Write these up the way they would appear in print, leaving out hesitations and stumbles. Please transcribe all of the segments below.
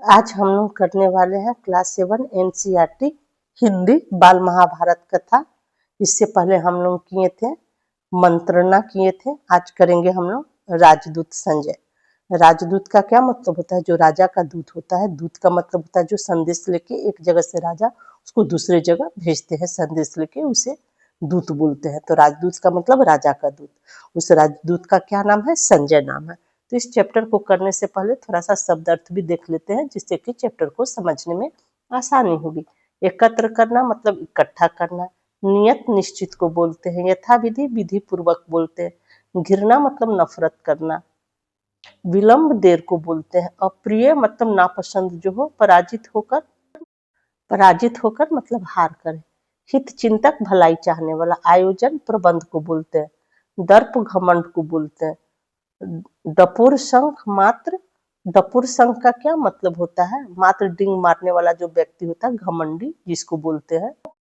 आज हम लोग करने वाले हैं क्लास 7 एनसीईआरटी हिंदी बाल महाभारत कथा। इससे पहले हम लोग किए थे मंत्रणा किए थे। आज करेंगे हम लोग राजदूत संजय। राजदूत का क्या मतलब होता है? जो राजा का दूत होता है। दूत का मतलब होता है जो संदेश लेके एक जगह से राजा उसको दूसरे जगह भेजते हैं, संदेश लेके उसे दूत बोलते हैं। तो राजदूत का मतलब राजा का दूत। उस राजदूत का क्या नाम है? संजय नाम है। तो इस चैप्टर को करने से पहले थोड़ा सा शब्द अर्थ भी देख लेते हैं, जिससे कि चैप्टर को समझने में आसानी होगी। एकत्र करना मतलब इकट्ठा करना। नियत निश्चित को बोलते हैं। यथाविधि विधि पूर्वक बोलते हैं। घृणा मतलब नफरत करना। विलंब देर को बोलते हैं। अप्रिय मतलब नापसंद जो हो। पराजित होकर मतलब हार कर। हित चिंतक भलाई चाहने वाला। आयोजन प्रबंध को बोलते हैं। दर्प घमंड को बोलते हैं। दपुर शंख मात्र। दपुर शंख का क्या मतलब होता है? मात्र डिंग मारने वाला जो व्यक्ति होता है, घमंडी जिसको बोलते हैं।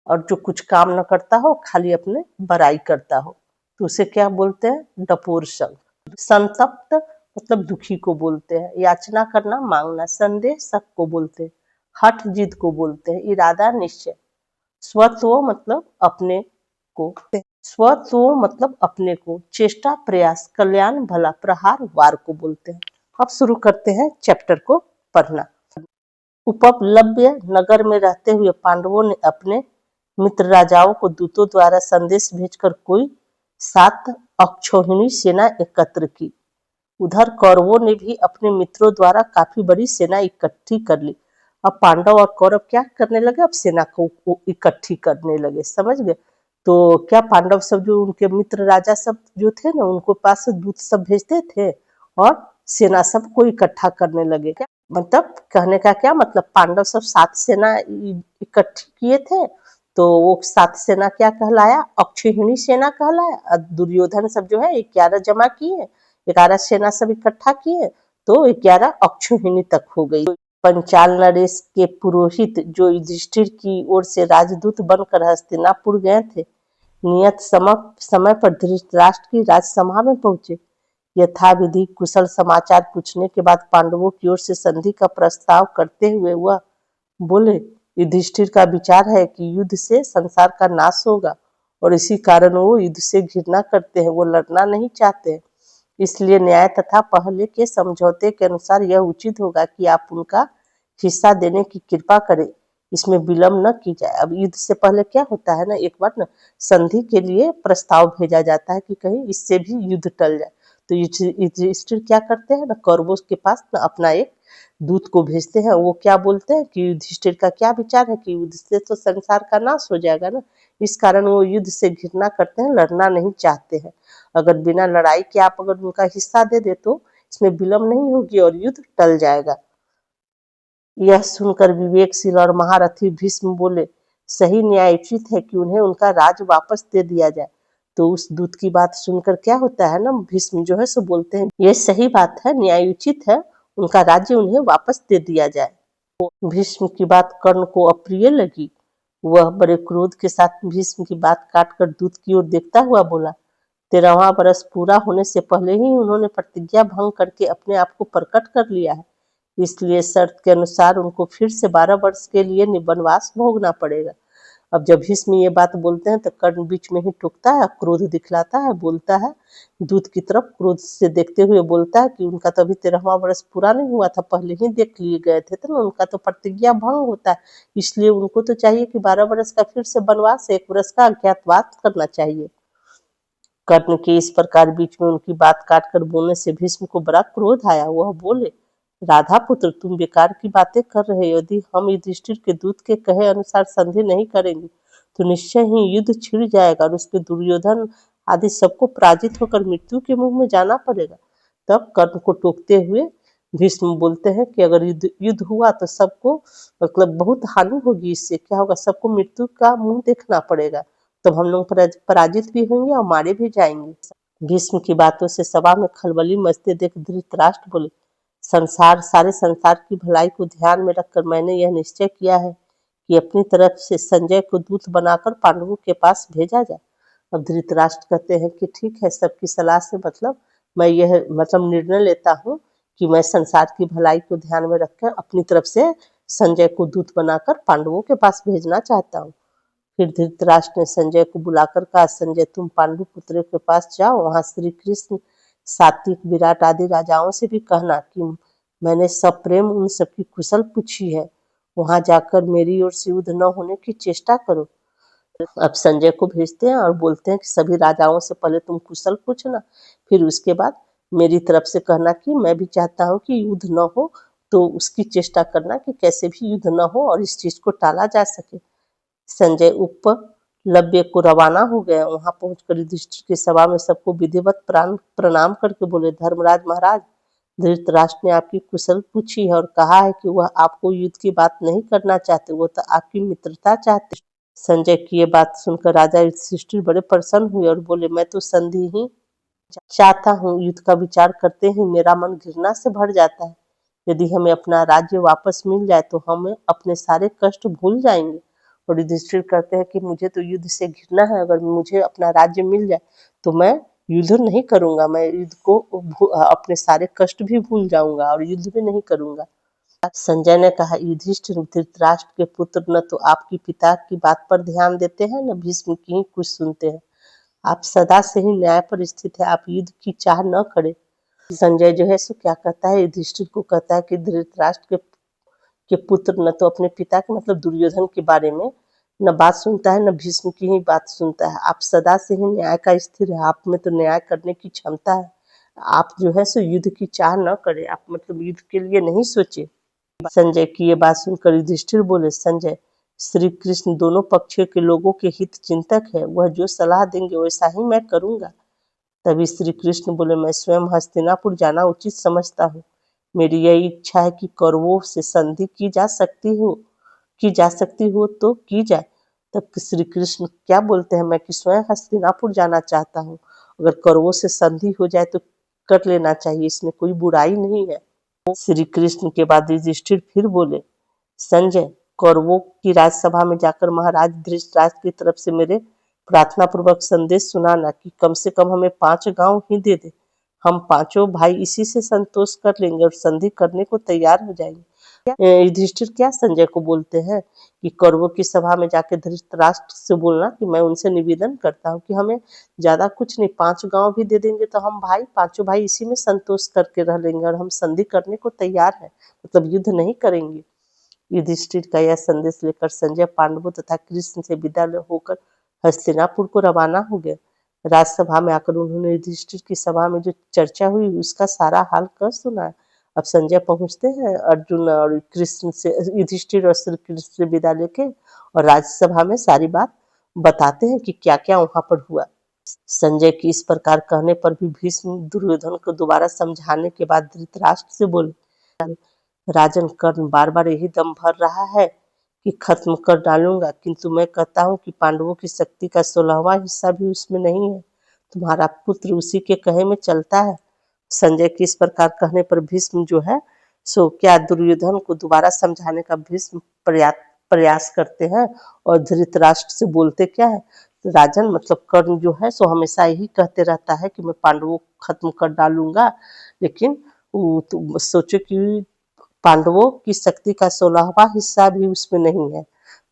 और जो कुछ काम न करता हो, खाली अपने बड़ाई करता हो, तो उसे क्या बोलते हैं? दपुर शंख। संतप्त मतलब दुखी को बोलते हैं। याचना करना मांगना। संदेह शक को बोलते हैं। हठ जिद को बोलते हैं। इरादा निश्चय। स्वत्व मतलब अपने को। स्वत्व मतलब अपने को। चेष्टा प्रयास। कल्याण भला। प्रहार वार को बोलते हैं। अब शुरू करते हैं चैप्टर को पढ़ना। उपलब्ध नगर में रहते हुए पांडवों ने अपने मित्र राजाओं को दूतों द्वारा संदेश भेजकर कोई 7 अक्षौहिणी सेना एकत्र की। उधर कौरवों ने भी अपने मित्रों द्वारा काफी बड़ी सेना इकट्ठी कर ली। अब पांडव और कौरव क्या करने लगे? अब सेना को इकट्ठी करने लगे। समझ गए? तो क्या पांडव सब जो उनके मित्र राजा सब जो थे ना, उनको पास दूत सब भेजते थे और सेना सबको इकट्ठा करने लगे। क्या मतलब? कहने का क्या मतलब? पांडव सब 7 सेना इकट्ठी किए थे, तो वो 7 सेना क्या कहलाया? अक्षौहिणी सेना कहलाया। दुर्योधन सब जो है 11 जमा किए, 11 सेना सब इकट्ठा किए, तो 11 अक्षौहिणी तक हो गई। पंचाल नरेश के पुरोहित जो युधिष्ठिर की ओर से राजदूत बनकर हस्तिनापुर गए थे, नियत समय पर धृतराष्ट्र की राजसभा में पहुंचे। यथाविधि कुशल समाचार पूछने के बाद पांडवों की ओर से संधि का प्रस्ताव करते हुए वह बोले, युधिष्ठिर का विचार है कि युद्ध से संसार का नाश होगा और इसी कारण वो युद्ध से घृणा करते हैं, वो लड़ना नहीं चाहते। इसलिए न्याय तथा पहले के समझौते के अनुसार यह उचित होगा कि आप उनका हिस्सा देने की कृपा करें, इसमें विलंब न की जाए। अब युद्ध से पहले क्या होता है ना, एक बार ना संधि के लिए प्रस्ताव भेजा जाता है कि कहीं इससे भी युद्ध टल जाए। तो युधिष्ठिर क्या करते हैं ना, कौरवों के पास ना अपना एक दूत को भेजते हैं। वो क्या बोलते हैं कि युधिष्ठिर का क्या विचार है कि युद्ध से तो संसार का नाश हो जाएगा ना, इस कारण वो युद्ध से घृणा करते हैं, लड़ना नहीं चाहते हैं। अगर बिना लड़ाई के आप अगर उनका हिस्सा दे दे तो इसमें विलंब नहीं होगी और युद्ध टल जाएगा। यह सुनकर विवेकशील और महारथी भीष्म बोले, सही न्यायोचित है कि उन्हें उनका राज वापस दे दिया जाए। तो उस दूत की बात सुनकर क्या होता है ना, भीष्म जो है सो बोलते हैं, ये सही बात है, न्यायोचित है, उनका राज्य उन्हें वापस दे दिया जाए। भीष्म की बात कर्ण को अप्रिय लगी। वह बड़े क्रोध के साथ भीष्म की बात काटकर दूत की ओर देखता हुआ बोला, 13वां बरस पूरा होने से पहले ही उन्होंने प्रतिज्ञा भंग करके अपने आप को प्रकट कर लिया है, इसलिए शर्त के अनुसार उनको फिर से 12 वर्ष के लिए वनवास भोगना पड़ेगा। अब जब भीष्म ये बात बोलते हैं तो कर्ण बीच में ही टूकता है, क्रोध दिखलाता है, बोलता है दूत की तरफ क्रोध से देखते हुए बोलता है कि उनका तो अभी 13वां वर्ष पूरा नहीं हुआ था, पहले ही देख लिए गए थे, तो उनका तो प्रतिज्ञा भंग होता है, इसलिए उनको तो चाहिए कि 12 वर्ष का फिर से वनवास, 1 वर्ष का अज्ञातवास करना चाहिए। कर्ण के इस प्रकार बीच में उनकी बात काटकर बोलने से भीष्म को बड़ा क्रोध आया। वह बोले, राधा पुत्र, तुम बेकार की बातें कर रहे हो। यदि हम युधिष्ठिर के दूत के कहे अनुसार संधि नहीं करेंगे तो निश्चय ही युद्ध छिड़ जाएगा और उसके दुर्योधन आदि सबको पराजित होकर मृत्यु के मुंह में जाना पड़ेगा। तब कर्ण को टोकते हुए भीष्म बोलते हैं कि अगर युद्ध हुआ तो सबको मतलब बहुत हानि होगी, इससे क्या होगा, सबको मृत्यु का मुंह देखना पड़ेगा, तब हम लोग पराजित भी होंगे और मारे भी जाएंगे। भीष्म की बातों से सभा में खलबली मचते देख धृतराष्ट्र बोले, सारे संसार की भलाई को ध्यान में रखकर मैंने यह निश्चय किया है कि अपनी तरफ से संजय को दूत बनाकर पांडवों के पास भेजा जाए। अब धृतराष्ट्र कहते हैं कि ठीक है, सबकी सलाह से मतलब मैं यह निर्णय लेता हूँ कि मैं संसार की भलाई को ध्यान में रखकर अपनी तरफ से संजय को दूत बनाकर पांडवों के पास भेजना चाहता हूँ। फिर धृतराष्ट्र ने संजय को बुलाकर कहा, संजय तुम पांडु पुत्र के पास जाओ, वहां श्री कृष्ण, सात्विक, विराट आदि राजाओं से भी कहना कि मैंने सप्रेम उन सबकी कुशल पूछी है। वहां जाकर मेरी ओर से युद्ध न होने की चेष्टा करो। अब संजय को भेजते हैं और बोलते हैं कि सभी राजाओं से पहले तुम कुशल पूछना, फिर उसके बाद मेरी तरफ से कहना कि मैं भी चाहता हूँ कि युद्ध न हो, तो उसकी चेष्टा करना कि कैसे भी युद्ध न हो और इस चीज को टाला जा सके। संजय उपलब्य को रवाना हो गया। वहां पहुंचकर युधिष्ठिर की सभा में सबको विधिवत प्रणाम करके बोले, धर्मराज महाराज, धृतराष्ट्र ने आपकी कुशल पूछी है और कहा है कि वह आपको युद्ध की बात नहीं करना चाहते, वो तो आपकी मित्रता चाहते। संजय की ये बात सुनकर राजा युधिष्ठिर बड़े प्रसन्न हुए और बोले, मैं तो संधि ही चाहता हूँ, युद्ध का विचार करते ही मेरा मन घृणा से भर जाता है। यदि हमें अपना राज्य वापस मिल जाए तो हम अपने सारे कष्ट भूल जाएंगे। और युधिष्ठिर कहते हैं कि मुझे तो युद्ध से घृणा है, अगर मुझे अपना राज्य मिल जाए तो मैं युद्ध नहीं करूंगा, मैं युद्ध को अपने सारे कष्ट भी भूल जाऊंगा और युद्ध भी नहीं करूंगा। संजय ने कहा, युधिष्ठिर, धृतराष्ट्र के पुत्र न तो आपकी पिता की बात पर ध्यान देते हैं, न भीष्म की ही कुछ सुनते हैं। आप सदा से ही न्याय पर स्थित है, आप युद्ध की चाह न करें। संजय जो है सो क्या कहता है, युधिष्ठिर को कहता है कि धृतराष्ट्र के पुत्र न तो अपने पिता के मतलब दुर्योधन के बारे में न बात सुनता है, न भीष्म की ही बात सुनता है। आप सदा से ही न्याय का स्थिर है, आप में तो न्याय करने की क्षमता है। आप जो है सो युद्ध की चाह न करें, आप मतलब युद्ध के लिए नहीं सोचे। संजय की ये बात सुनकर युधिष्ठिर बोले, संजय, श्री कृष्ण दोनों पक्षों के लोगों के हित चिंतक है, वह जो सलाह देंगे वैसा ही मैं करूंगा। तभी श्री कृष्ण बोले, मैं स्वयं हस्तिनापुर जाना उचित समझता हूँ। मेरी यही इच्छा है कि कौरवों से संधि की जा सकती हो तो की जाए। तब श्री कृष्ण क्या बोलते हैं, मैं कि स्वयं हस्तिनापुर जाना चाहता हूँ, अगर कौरवों से संधि हो जाए तो कर लेना चाहिए, इसमें कोई बुराई नहीं है। श्री कृष्ण के बाद युधिष्ठिर फिर बोले, संजय, कौरवों की राजसभा में जाकर महाराज धृतराष्ट्र की तरफ से मेरे प्रार्थना पूर्वक संदेश सुनाना कि कम से कम हमें 5 गांव ही दे दे, हम पांचों भाई इसी से संतोष कर लेंगे और संधि करने को तैयार हो जाएंगे। युधिष्ठिर क्या संजय को बोलते हैं कि कौरवों की सभा में जाके धृतराष्ट्र से बोलना कि मैं उनसे निवेदन करता हूँ कि हमें ज्यादा कुछ नहीं, 5 गांव भी दे देंगे तो हम पांचों भाई इसी में संतोष करके रह लेंगे और हम संधि करने को तैयार है, मतलब युद्ध नहीं करेंगे। युधिष्ठिर का यह संदेश लेकर संजय पांडवों तथा कृष्ण से विदा होकर हस्तिनापुर को रवाना हो गए। राजसभा में आकर उन्होंने युधिष्ठिर की सभा में जो चर्चा हुई उसका सारा हाल कर सुना। अब संजय पहुंचते हैं अर्जुन और कृष्ण से, युधिष्ठिर और श्री कृष्ण से विदा लेके, और राज्यसभा में सारी बात बताते हैं कि क्या क्या वहां पर हुआ। संजय की इस प्रकार कहने पर भी भीष्म दुर्योधन को दोबारा समझाने के बाद धृतराष्ट्र से बोले, राजन, कर्ण बार बार यही दम भर रहा है कि खत्म कर डालूंगा, किंतु मैं कहता हूँ कि पांडवों की शक्ति का 16वां हिस्सा भी उसमें नहीं है। तुम्हारा पुत्र उसी के कहे में चलता है। संजय की इस प्रकार कहने पर भीष्म जो है सो क्या दुर्योधन को दोबारा समझाने का भीष्म प्रयास करते हैं और धृतराष्ट्र से बोलते क्या है, तो राजन, मतलब कर्ण जो है सो हमेशा यही कहते रहता है कि मैं पांडवों को खत्म कर डालूंगा, लेकिन सोचो कि पांडवों की शक्ति का 16वां हिस्सा भी उसमें नहीं है,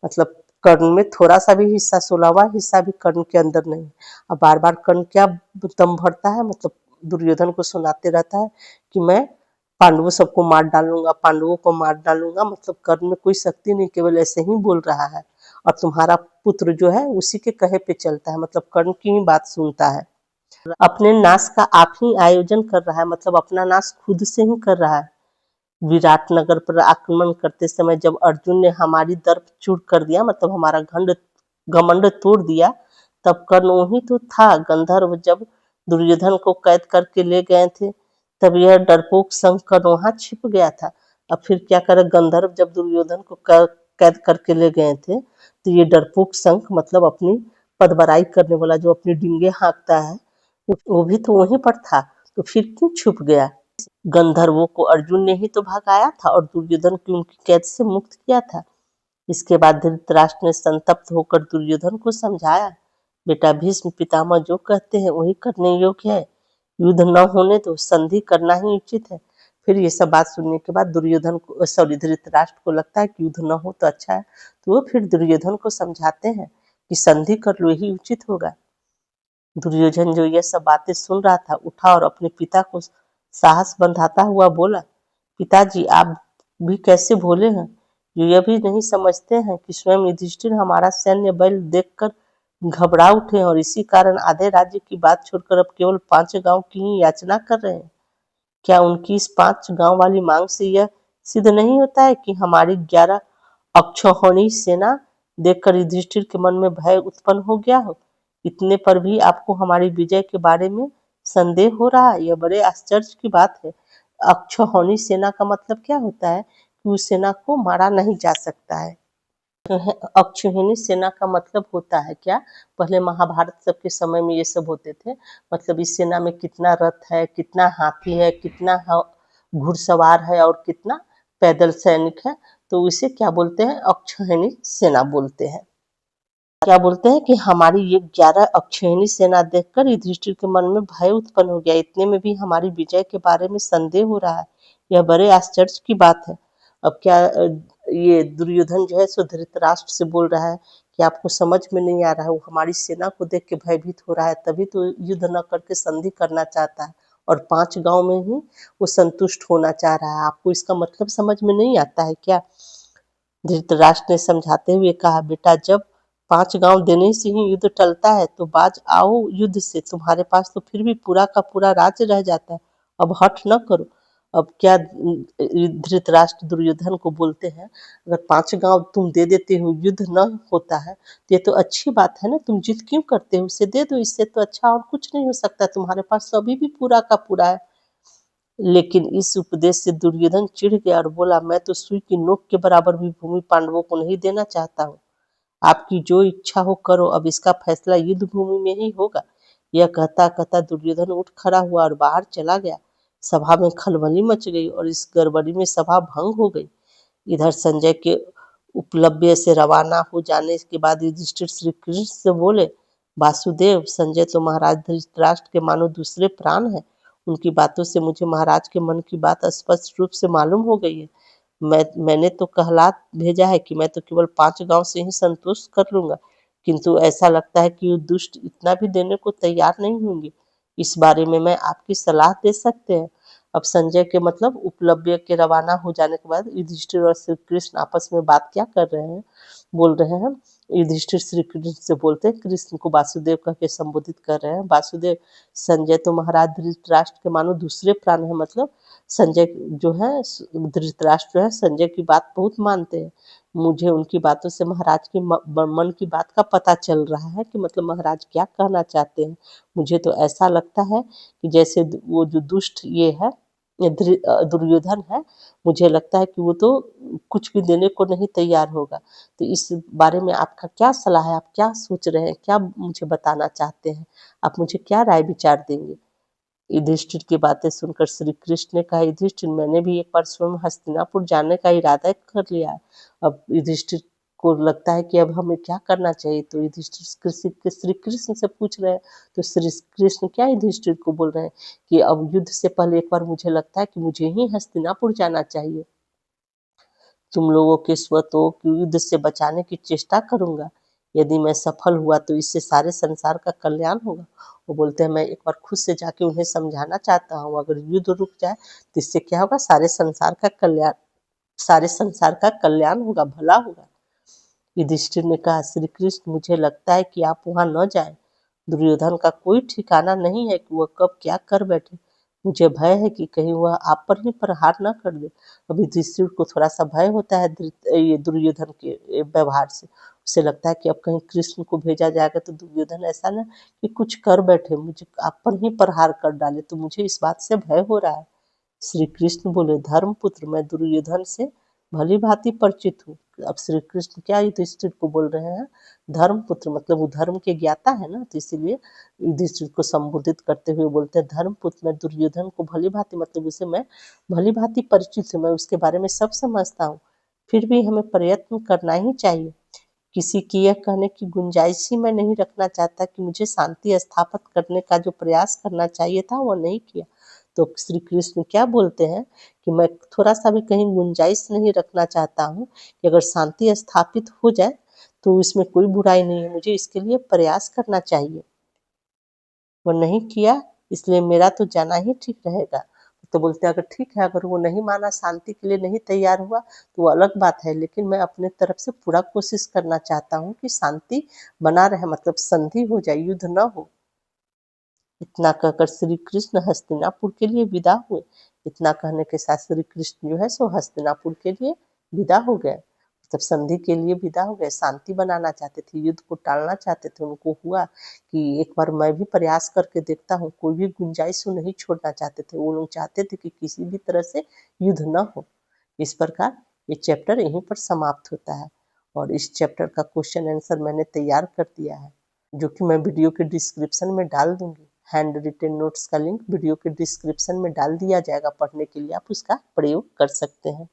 मतलब कर्ण में थोड़ा सा भी हिस्सा, 16वां हिस्सा भी कर्ण के अंदर नहीं। अब बार बार कर्ण क्या दम भरता है, मतलब दुर्योधन को सुनाते रहता है कि मैं पांडवों सबको मार डालूंगा, पांडवों को मार डालूंगा, मतलब कर्ण में कोई शक्ति नहीं, केवल ऐसे ही बोल रहा है। और तुम्हारा पुत्र जो है उसी के कहे पे चलता है, मतलब कर्ण की ही बात सुनता है। अपने नाश का आप ही आयोजन कर रहा है, मतलब अपना नाश खुद से ही कर रहा है। विराटनगर पर आक्रमण करते समय जब अर्जुन ने हमारी दर्प चूर कर दिया, मतलब हमारा घमंड तोड़ दिया, तब कर्ण वही तो था। गंधर्व जब दुर्योधन को कैद करके ले गए थे, तब यह डरपोक संग कर्ण वहां छिप गया था। अब फिर क्या करे, गंधर्व जब दुर्योधन को कैद करके ले गए थे, तो ये डरपोक संग मतलब अपनी पदबराई करने वाला जो अपनी डिंगे हाँकता है, वो भी तो वहीं पर था, तो फिर क्यों छुप गया। गंधर्वों को अर्जुन ने ही तो भगाया था और दुर्योधन की उनकी कैद से मुक्त किया था। इसके बाद धृतराष्ट्र ने संतप्त होकर दुर्योधन को समझाया, बेटा, भीष्म पितामह जो कहते हैं वही करने योग्य है, युद्ध न होने दो, संधि करना ही उचित है। फिर ये सब बात सुनने के बाद दुर्योधन को धृतराष्ट्र को लगता है कि युद्ध न हो तो अच्छा है, तो वो फिर दुर्योधन को समझाते हैं कि संधि कर लो, यही उचित होगा। दुर्योधन जो ये सब बातें सुन रहा था, उठा और अपने पिता को साहस बंधाता हुआ बोला, पिताजी आप भी कैसे भोले हैं, जो यह भी नहीं समझते हैं कि स्वयं युधिष्ठिर हमारा सैन्य बल देखकर घबरा उठे और इसी कारण आधे राज्य की बात छोड़कर अब केवल 5 गांव की ही याचना कर रहे हैं। क्या उनकी इस 5 गांव वाली मांग से यह सिद्ध नहीं होता है कि हमारी 11 अक्षौहिणी सेना देखकर युधिष्ठिर के मन में भय उत्पन्न हो गया हो? इतने पर भी आपको हमारी विजय के बारे में संदेह हो रहा है, यह बड़े आश्चर्य की बात है। अक्षौहिणी सेना का मतलब क्या होता है कि उस सेना को मारा नहीं जा सकता है। अक्षौहिणी सेना का मतलब होता है क्या, पहले महाभारत सब के समय में ये सब होते थे, मतलब इस सेना में कितना रथ है, कितना हाथी है, कितना घुड़सवार है और कितना पैदल सैनिक है, तो इसे क्या बोलते हैं, अक्षौहिणी सेना बोलते हैं। क्या बोलते हैं कि हमारी ये 11 अक्षौहिणी सेना देखकर युधिष्ठिर के मन में भय उत्पन्न हो गया, इतने में भी हमारी विजय के बारे में संदेह हो रहा है, यह बड़े आश्चर्य की बात है। अब क्या ये दुर्योधन जो है सो धृतराष्ट्र से बोल रहा है कि आपको समझ में नहीं आ रहा है, वो हमारी सेना को देख के भयभीत हो रहा है, तभी तो युद्ध न करके संधि करना चाहता है और 5 गांव में ही वो संतुष्ट होना चाह रहा है। आपको इसका मतलब समझ में नहीं आता है क्या? धृतराष्ट्र ने समझाते हुए कहा, बेटा जब 5 गांव देने से ही युद्ध टलता है तो बाज आओ युद्ध से, तुम्हारे पास तो फिर भी पूरा का पूरा राज्य रह जाता है, अब हठ न करो। अब क्या धृतराष्ट्र दुर्योधन को बोलते हैं, अगर 5 गांव तुम दे देते हो, युद्ध न होता है तो ये तो अच्छी बात है ना, तुम जिद क्यों करते हो, उसे दे दो, इससे तो अच्छा और कुछ नहीं हो सकता, तुम्हारे पास तो अभी भी पूरा का पूरा है। लेकिन इस उपदेश से दुर्योधन चिढ़ गया और बोला, मैं तो सुई की नोक के बराबर भी भूमि पांडवों को नहीं देना चाहता हूँ, आपकी जो इच्छा हो करो, अब इसका फैसला युद्ध भूमि में ही होगा। यह कहता कहता दुर्योधन उठ खड़ा हुआ और बाहर चला गया। सभा में खलबली मच गई और इस गड़बड़ी में सभा भंग हो गई। इधर संजय के उपलब्ध से रवाना हो जाने के बाद युधिष्ठिर श्री कृष्ण से बोले, वासुदेव, संजय तो महाराज धृतराष्ट्र के मानो दूसरे प्राण है, उनकी बातों से मुझे महाराज के मन की बात स्पष्ट रूप से मालूम हो गई है। मैंने तो कहला भेजा है कि मैं तो केवल 5 गांव से ही संतुष्ट कर लूंगा, किंतु ऐसा लगता है कि वो दुष्ट इतना भी देने को तैयार नहीं होंगे। इस बारे में मैं आपकी सलाह दे सकते हैं। अब संजय के मतलब उपलब्ध के रवाना हो जाने के बाद युधिष्ठिर और श्री कृष्ण आपस में बात क्या कर रहे हैं, बोल रहे हैं। युधिष्ठिर श्री कृष्ण से बोलते हैं, कृष्ण को वासुदेव कह के संबोधित कर रहे हैं, वासुदेव, संजय तो महाराज धृतराष्ट्र के मानो दूसरे प्राण है, मतलब संजय जो है, धृतराष्ट्र जो है संजय की बात बहुत मानते हैं। मुझे उनकी बातों से महाराज के मन की बात का पता चल रहा है कि मतलब महाराज क्या कहना चाहते हैं। मुझे तो ऐसा लगता है कि जैसे वो जो दुष्ट ये है दुर्योधन है, मुझे लगता है कि वो तो कुछ भी देने को नहीं तैयार होगा। तो इस बारे में आपका क्या सलाह है, आप क्या सोच रहे हैं, क्या मुझे बताना चाहते हैं, आप मुझे क्या राय विचार देंगे? युधिष्ठिर की बातें सुनकर श्री कृष्ण ने कहा, युधिष्ठिर, मैंने भी एक बार स्वयं हस्तिनापुर जाने का इरादा कर लिया है। अब युधिष्ठिर को लगता है कि अब हमें क्या करना चाहिए, तो युधिष्ठिर श्री कृष्ण से पूछ रहे हैं। तो श्री कृष्ण क्या युधिष्ठिर को बोल रहे हैं कि अब युद्ध से पहले एक बार मुझे लगता है कि मुझे ही हस्तिनापुर जाना चाहिए। तुम लोगों के स्वतों को युद्ध से बचाने की चेष्टा करूंगा। यदि मैं सफल हुआ तो इससे सारे संसार का कल्याण होगा। वो बोलते हैं, मैं एक बार खुद से जाके उन्हें समझाना चाहता हूँ, अगर युद्ध रुक जाए तो इससे क्या होगा, सारे संसार का कल्याण होगा, भला होगा। युधिष्ठिर ने कहा, श्री कृष्ण, मुझे लगता है कि आप वहां न जाएं। दुर्योधन का कोई ठिकाना नहीं है कि वह कब क्या कर बैठे। मुझे भय है कि कहीं वह आप पर ही प्रहार न कर दे। अभी युधिष्ठिर को थोड़ा सा भय होता है ये दुर्योधन के व्यवहार से। उसे लगता है कि अब कहीं कृष्ण को भेजा जाएगा तो दुर्योधन ऐसा ना कि कुछ कर बैठे, मुझे आप पर ही प्रहार कर डाले, तो मुझे इस बात से भय हो रहा है। श्री कृष्ण बोले, धर्मपुत्र, मैं दुर्योधन से भली भांति परिचित हूँ। अब श्री कृष्ण क्या युधिष्ठिर को बोल रहे हैं, धर्मपुत्र, मतलब वो धर्म के ज्ञाता है ना, तो इसीलिए युधिष्ठिर को संबोधित करते हुए बोलते हैं, धर्मपुत्र, मैं दुर्योधन को भली भांति, मतलब उसे मैं भली भांति परिचित हूँ, मैं उसके बारे में सब समझता हूँ। फिर भी हमें प्रयत्न करना ही चाहिए। किसी की यह कहने की गुंजाइश ही मैं नहीं रखना चाहता कि मुझे शांति स्थापित करने का जो प्रयास करना चाहिए था वह नहीं किया। तो श्री कृष्ण क्या बोलते हैं कि मैं थोड़ा सा भी कहीं गुंजाइश नहीं रखना चाहता हूँ कि अगर शांति स्थापित हो जाए तो इसमें कोई बुराई नहीं है, मुझे इसके लिए प्रयास करना चाहिए। वो नहीं किया इसलिए मेरा तो जाना ही ठीक रहेगा। तो बोलते हैं अगर ठीक है, अगर वो नहीं माना, शांति के लिए नहीं तैयार हुआ तो वो अलग बात है, लेकिन मैं अपने तरफ से पूरा कोशिश करना चाहता हूँ कि शांति बना रहे, मतलब संधि हो जाए, युद्ध न हो। इतना कहकर श्री कृष्ण हस्तिनापुर के लिए विदा हुए। इतना कहने के साथ श्री कृष्ण जो है सो हस्तिनापुर के लिए विदा हो गए, मतलब संधि के लिए विदा हो गए। शांति बनाना चाहते थे, युद्ध को टालना चाहते थे। उनको हुआ कि एक बार मैं भी प्रयास करके देखता हूँ, कोई भी गुंजाइश वो नहीं छोड़ना चाहते थे। वो लोग चाहते थे कि किसी भी तरह से युद्ध न हो। इस प्रकार ये चैप्टर यहीं पर समाप्त होता है और इस चैप्टर का क्वेश्चन आंसर मैंने तैयार कर दिया है, जो कि मैं वीडियो के डिस्क्रिप्शन में डाल दूंगी। हैंड रिटेन नोट्स का लिंक वीडियो के डिस्क्रिप्शन में डाल दिया जाएगा, पढ़ने के लिए आप उसका प्रयोग कर सकते हैं।